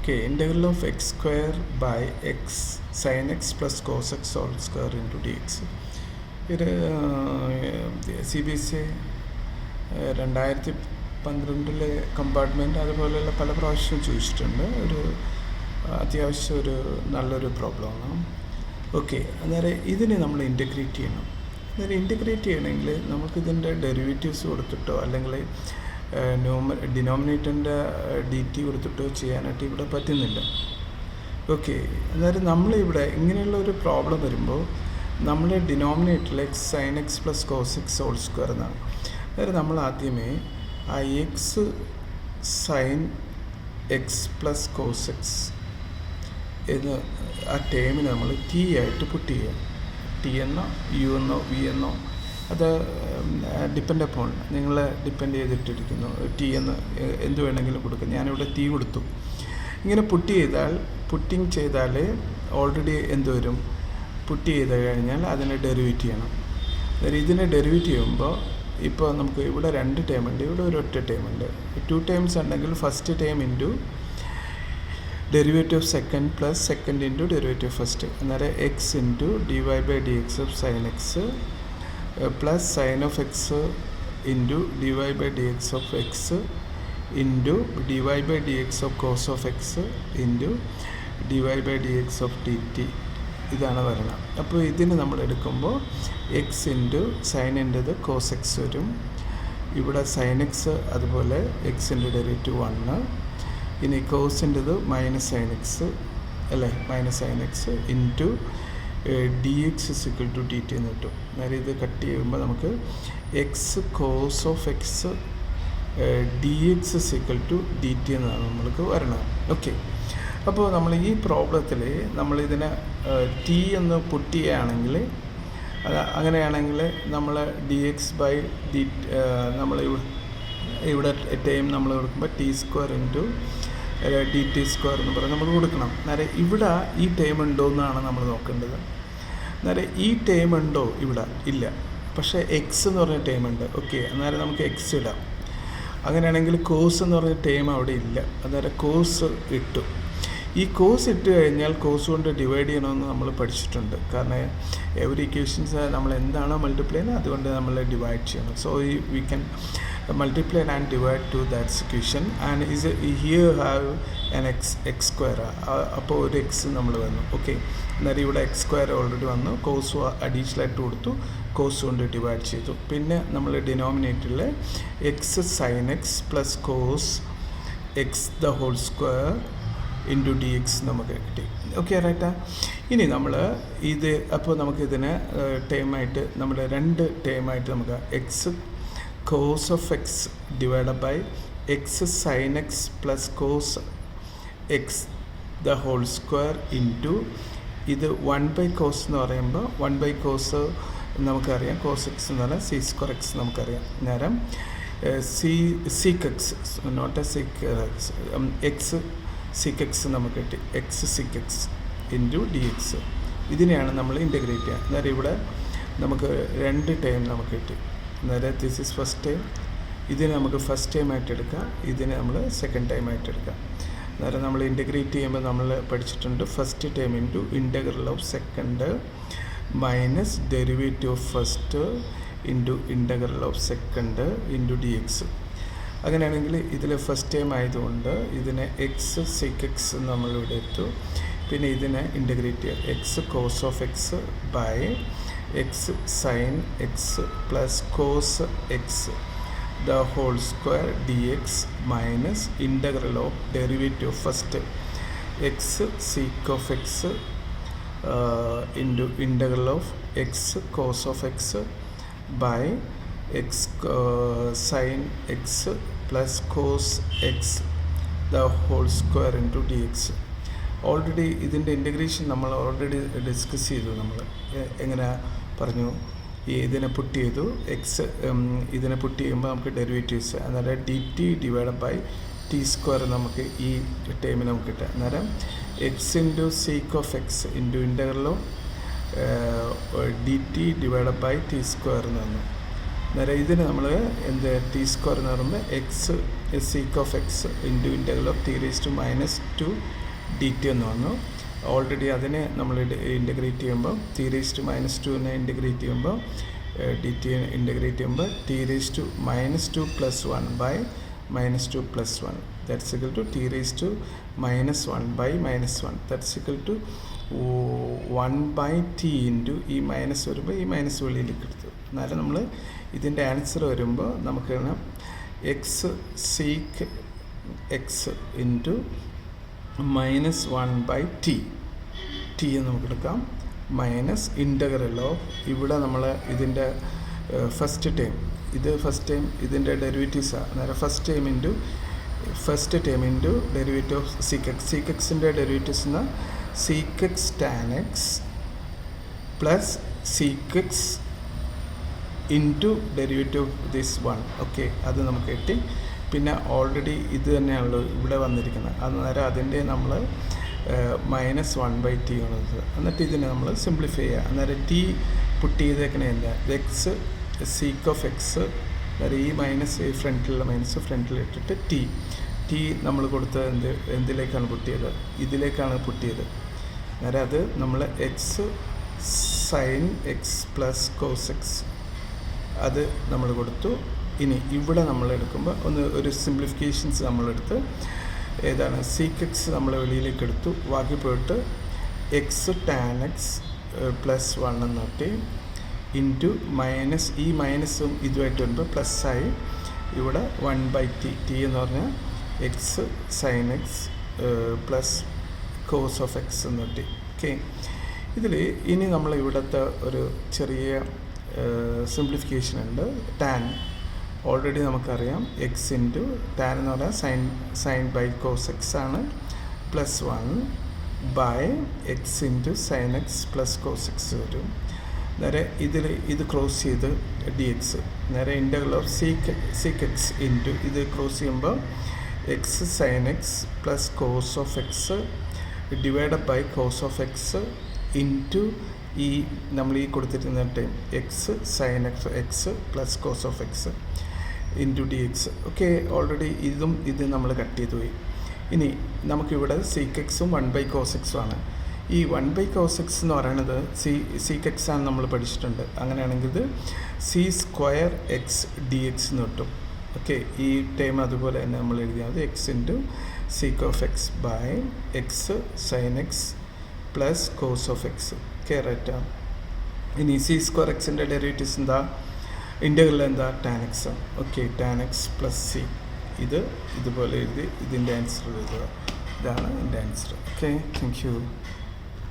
Okay, integral of x square by x sin x plus cos x whole square into dx. ഇത് CBSE 2012 compartment അതുപോലെയുള്ള പല പ്രാവശ്യം ചോദിച്ചിട്ടുണ്ട്. അത്യാവശ്യം നല്ലൊരു പ്രോബ്ലമാണ്. ഓക്കെ, അന്നേരം ഇതിനെ നമ്മൾ ഇൻറ്റഗ്രേറ്റ് ചെയ്യണം. അന്നേരം ഇൻറ്റഗ്രേറ്റ് ചെയ്യണമെങ്കിൽ നമുക്കിതിൻ്റെ ഡെറിവേറ്റീവ്സ് കൊടുത്തിട്ടോ അല്ലെങ്കിൽ ഡിനോമിനേറ്ററിൻ്റെ DT കൊടുത്തിട്ടോ ചെയ്യാനായിട്ട് ഇവിടെ പറ്റുന്നില്ല. ഓക്കെ, അന്നേരം നമ്മളിവിടെ ഇങ്ങനെയുള്ള ഒരു പ്രോബ്ലം വരുമ്പോൾ നമ്മൾ ഡിനോമിനേറ്ററിൽ x sign x plus cos x whole square എന്നാണ്. അന്നേരം നമ്മൾ ആദ്യമേ ആ x sign x plus cos x എന്ന് ആ ടേമിന് നമ്മൾ ടി ആയിട്ട് പുട്ട് ചെയ്യുക. ടി എന്നോ യു എന്നോ വി എന്നോ അത് ഡിപ്പെൻഡ് അപ്പോൺ നിങ്ങളെ ഡിപ്പെൻഡ് ചെയ്തിട്ടിരിക്കുന്നു. ടി എന്ന് എന്ത് വേണമെങ്കിലും കൊടുക്കും. ഞാനിവിടെ ടി കൊടുത്തു. ഇങ്ങനെ പുട്ടിങ് ചെയ്താൽ ഓൾറെഡി എന്ത് വരും? പുട്ട് ചെയ്ത് കഴിഞ്ഞാൽ അതിനെ ഡെറിവേറ്റ് ചെയ്യണം. ഇതിനെ ഡെറിവേറ്റ് ചെയ്യുമ്പോൾ ഇപ്പോൾ നമുക്ക് ഇവിടെ 2 ടേം ഉണ്ട്, ഇവിടെ ഒരു ഒറ്റ ടേം ഉണ്ട്. 2 ടേംസ് ഉണ്ടെങ്കിൽ first term into derivative second plus second into derivative first. അന്നേരം x into dy/dx of sine x plus sine of x into dy/dx of x into dy/dx of cos of x into dy/dx of dt. ഇതാണ് വരുന്നത്. അപ്പോൾ ഇതിന് നമ്മൾ എടുക്കുമ്പോൾ എക്സ് ഇൻറ്റു സൈനിൻ്റെത് കോസ് എക്സ് വരും. ഇവിടെ സൈൻ എക്സ് അതുപോലെ എക്സിൻ്റെ ഡെറിവേറ്റീവ് 1. ഇനി കോസിൻ്റെത് മൈനസ് സൈൻ എക്സ് അല്ലേ, minus sine x into dx equal to dt എന്ന് കിട്ടും. അന്നേരം ഇത് കട്ട് ചെയ്യുമ്പോൾ നമുക്ക് x cos of x dx equal to dt എന്നാണ് നമ്മൾക്ക് വരണത്. ഓക്കെ, അപ്പോൾ നമ്മൾ ഈ പ്രോബ്ലത്തിൽ നമ്മളിതിനെ ടി എന്ന് പുട്ട് ചെയ്യുകയാണെങ്കിൽ അങ്ങനെയാണെങ്കിൽ നമ്മൾ dx/d നമ്മൾ ഇവിടെ ടൈം നമ്മൾ കൊടുക്കുമ്പോൾ T square into dt square എന്ന് പറഞ്ഞ് നമ്മൾ കൊടുക്കണം. അന്നേരം ഇവിടെ ഈ ടൈം ഉണ്ടോ എന്നാണ് നമ്മൾ നോക്കേണ്ടത്. അന്നേരം ഈ ടൈം ഉണ്ടോ? ഇവിടെ ഇല്ല, പക്ഷേ എക്സ് എന്ന് പറഞ്ഞ ടൈം ഉണ്ട്. ഓക്കെ, അന്നേരം നമുക്ക് എക്സ് ഇടാം. അങ്ങനെയാണെങ്കിൽ കോസ് എന്ന് പറഞ്ഞ ടൈം അവിടെ ഇല്ല. അന്നേരം കോസ് ഇട്ടു. ഈ കോസ് ഇട്ട് കഴിഞ്ഞാൽ കോസ് കൊണ്ട് ഡിവൈഡ് ചെയ്യണമെന്ന് നമ്മൾ പഠിച്ചിട്ടുണ്ട്. കാരണം എവറി ഇക്വേഷൻസ് നമ്മൾ എന്താണോ മൾട്ടിപ്ലൈ ചെയ്യുന്നത് അതുകൊണ്ട് നമ്മൾ ഡിവൈഡ് ചെയ്യണം. So we can multiply and divide to that equation and is here have an x square. അപ്പോൾ ഒരു എക്സ് നമ്മൾ വന്നു. ഓക്കെ, അന്നേരം ഇവിടെ എക്സ് സ്ക്വയർ ഓൾറെഡി വന്നു. കോസ് അഡീഷണൽ ആയിട്ട് കൊടുത്തു, കോസ് കൊണ്ട് ഡിവൈഡ് ചെയ്തു. പിന്നെ നമ്മൾ ഡിനോമിനേറ്ററിൽ x sign x plus cos x the whole square into dx നമുക്ക് കിട്ടി. ഓക്കെ, റൈറ്റാ. ഇനി നമ്മൾ ഇത് അപ്പോൾ നമുക്കിതിനെ ടേമായിട്ട് നമ്മൾ 2 ടേമായിട്ട് നമുക്ക് X cos of x divided by x sin x plus cos x the whole square into ഇത് 1/cos എന്ന് പറയുമ്പോൾ 1/cos നമുക്കറിയാം. cos x എന്ന് പറഞ്ഞാൽ c square x നമുക്കറിയാം. നേരം sec x not a sec x x sec x നമുക്ക് കിട്ടി. x sec x into dx. ഇതിനെയാണ് നമ്മൾ ഇൻറ്റഗ്രേറ്റ് ചെയ്യുക. അന്നേരം ഇവിടെ നമുക്ക് 2 ടൈം നമുക്ക് കിട്ടി. അന്നേരം ദിസ് ഈസ് ഫസ്റ്റ് ടൈം. ഇതിനെ നമുക്ക് ഫസ്റ്റ് ടൈം ആയിട്ട് എടുക്കാം, ഇതിനെ നമ്മൾ സെക്കൻഡ് ടൈം ആയിട്ട് എടുക്കാം. അന്നേരം നമ്മൾ ഇൻറ്റഗ്രേറ്റ് ചെയ്യുമ്പോൾ നമ്മൾ പഠിച്ചിട്ടുണ്ട് first time into integral of second minus derivative of first into integral of second into dx. അങ്ങനെയാണെങ്കിൽ ഇതിൽ ഫസ്റ്റ് ടൈം ആയതുകൊണ്ട് ഇതിനെ എക്സ് സെക് എക്സ് നമ്മളിവിടെ എടുത്തു. പിന്നെ ഇതിനെ ഇൻറ്റഗ്രേറ്റ് ചെയ്യുക. X cos of x by x sign x plus cos x the whole square dx minus integral of derivative of first x sec of x into integral of x cos of x by x sign x plus cos x the whole square into dx. Already ഇതിൻ്റെ integration നമ്മൾ already discuss ചെയ്തു. നമ്മൾ എങ്ങനെ പറഞ്ഞു? ഇതിനെ പുട്ട് ചെയ്തു. X ഇതിനെ പുട്ട് ചെയ്യുമ്പോൾ നമുക്ക് ഡെറിവേറ്റീവ്സ് അന്നേരം dt divide by t square നമുക്ക് ഈ ടൈമിന് നമുക്ക് കിട്ടുക. അന്നേരം x into sec of x into integral of dt divide by t square എന്ന് വന്നു. അന്നേരം ഇതിന് നമ്മൾ എന്ത് ടി സ്ക്വയർ എന്ന് പറയുമ്പോൾ x sec of x into integral of t raise to -2 d t എന്ന് പറഞ്ഞു. ഓൾറെഡി അതിനെ നമ്മൾ ഇൻ്റഗ്രേറ്റ് ചെയ്യുമ്പോൾ ടി റേസ് ടു -2നെ ഇൻ്റഗ്രേറ്റ് ചെയ്യുമ്പോൾ ഡി ടി ഇൻ്റഗ്രേറ്റ് ചെയ്യുമ്പോൾ t raise to -2 + 1 by -2 + 1 that's equal to t raise to -1 by -1 that's equal to 1/t into ഈ minus വരുമ്പോൾ ഈ മൈനസ് വെളിയിലേക്ക് എടുത്തു. എന്നാലും നമ്മൾ ഇതിൻ്റെ ആൻസർ വരുമ്പോൾ നമുക്ക് X seek x into -1/t t എന്ന് നമുക്ക് എടുക്കാം മൈനസ് ഇൻ്റഗ്രൽ ഓഫ് ഇവിടെ നമ്മൾ ഇതിൻ്റെ ഫസ്റ്റ് ടൈം ഇതിൻ്റെ ഡെറിവേറ്റീവ്സാണ്. അന്നേരം first time into derivative of seek എക്സിൻ്റെ ഡെറിവേറ്റീവ്സ് എന്നാൽ seek X tan x plus seek x into derivative of this 1. Okay, അത് നമുക്ക് കിട്ടി. പിന്നെ ഓൾറെഡി ഇത് തന്നെയാണല്ലോ ഇവിടെ വന്നിരിക്കുന്നത്. അന്നേരം അതിൻ്റെ നമ്മൾ -1/t ആണത്. എന്നിട്ട് ഇതിനെ നമ്മൾ സിംപ്ലിഫൈ ചെയ്യുക. അന്നേരം ടി പുട്ട് ചെയ്തേക്കണേ എന്താ എക്സ് സീക്ക് ഓഫ് എക്സ്, അന്നേരം ഈ മൈനസ് ഫ്രണ്ടിലുള്ള മൈനസ് ഫ്രണ്ടിലിട്ടിട്ട് ടി നമ്മൾ കൊടുത്തത് എന്തിലേക്കാണ് പുട്ട് ചെയ്തത്? ഇതിലേക്കാണ് പുട്ട് ചെയ്തത്. അന്നേരം അത് നമ്മൾ x sign x plus cos x അത് നമ്മൾ കൊടുത്തു. ഇനി ഇവിടെ നമ്മൾ എടുക്കുമ്പോൾ ഒരു സിംപ്ലിഫിക്കേഷൻസ് നമ്മളെടുത്ത് ഏതാണ് സീക്ക് എക്സ് നമ്മൾ വെളിയിലേക്ക് എടുത്തു. ബാക്കി പോയിട്ട് എക്സ് ടാൻ എക്സ് പ്ലസ് 1 എന്നിട്ട് ഇൻറ്റു മൈനസ് ഈ മൈനസും ഇതുമായിട്ട് വരുമ്പോൾ പ്ലസ് ആയി ഇവിടെ 1/t ടി എന്ന് പറഞ്ഞാൽ x sign x plus cos of x എന്നിട്ട്. ഓക്കെ, ഇതിൽ ഇനി നമ്മൾ ഇവിടുത്തെ ഒരു ചെറിയ സിംപ്ലിഫിക്കേഷൻ ഉണ്ട്. ടാൻ ഓൾറെഡി നമുക്കറിയാം എക്സ് ഇൻറ്റു ടാൻ എന്ന് പറഞ്ഞാൽ സൈൻ ബൈ കോസ് എക്സ് ആണ് plus 1 by x into sin x plus cos x വരും. നേരെ ഇത് ക്രോസ് ചെയ്ത് ഡി എക്സ് നേരെ integral of sec x into ഇത് ക്രോസ് ചെയ്യുമ്പോൾ x sign x plus cos of x divided by cos of x into ഈ നമ്മൾ ഈ കൊടുത്തിരുന്ന time x sign x plus cos of x into d x. Okay, already ഇത് നമ്മൾ cut ചെയ്തു പോയി. ഇനി നമുക്കിവിടെ സീക്ക് എക്സും 1/cos എക്സും ആണ്. ഈ 1/cos എക്സ് എന്ന് പറയുന്നത് സീക്ക് എക്സ് ആണ് നമ്മൾ പഠിച്ചിട്ടുണ്ട്. അങ്ങനെയാണെങ്കിൽ ഇത് C square X D X എന്ന് കിട്ടും. ഓക്കെ, ഈ ടൈം അതുപോലെ തന്നെ നമ്മൾ എഴുതിയാൽ മതി x into sec of x by x sign x plus cos of x. Okay, റൈറ്റാണ്. ഇനി സി സ്ക്വയർ എക്സിൻ്റെ ഡെറിവേറ്റീവ്സ് എന്താ? ഇൻ്റഗ്രൽ എന്താ? ടാൻ എക്സ് ആണ്. Okay, tan x plus C ഇതുപോലെ എഴുതി ഇതിൻ്റെ ആൻസർ എഴുതുക. ഇതാണ് എൻ്റെ ആൻസർ. Okay, thank you.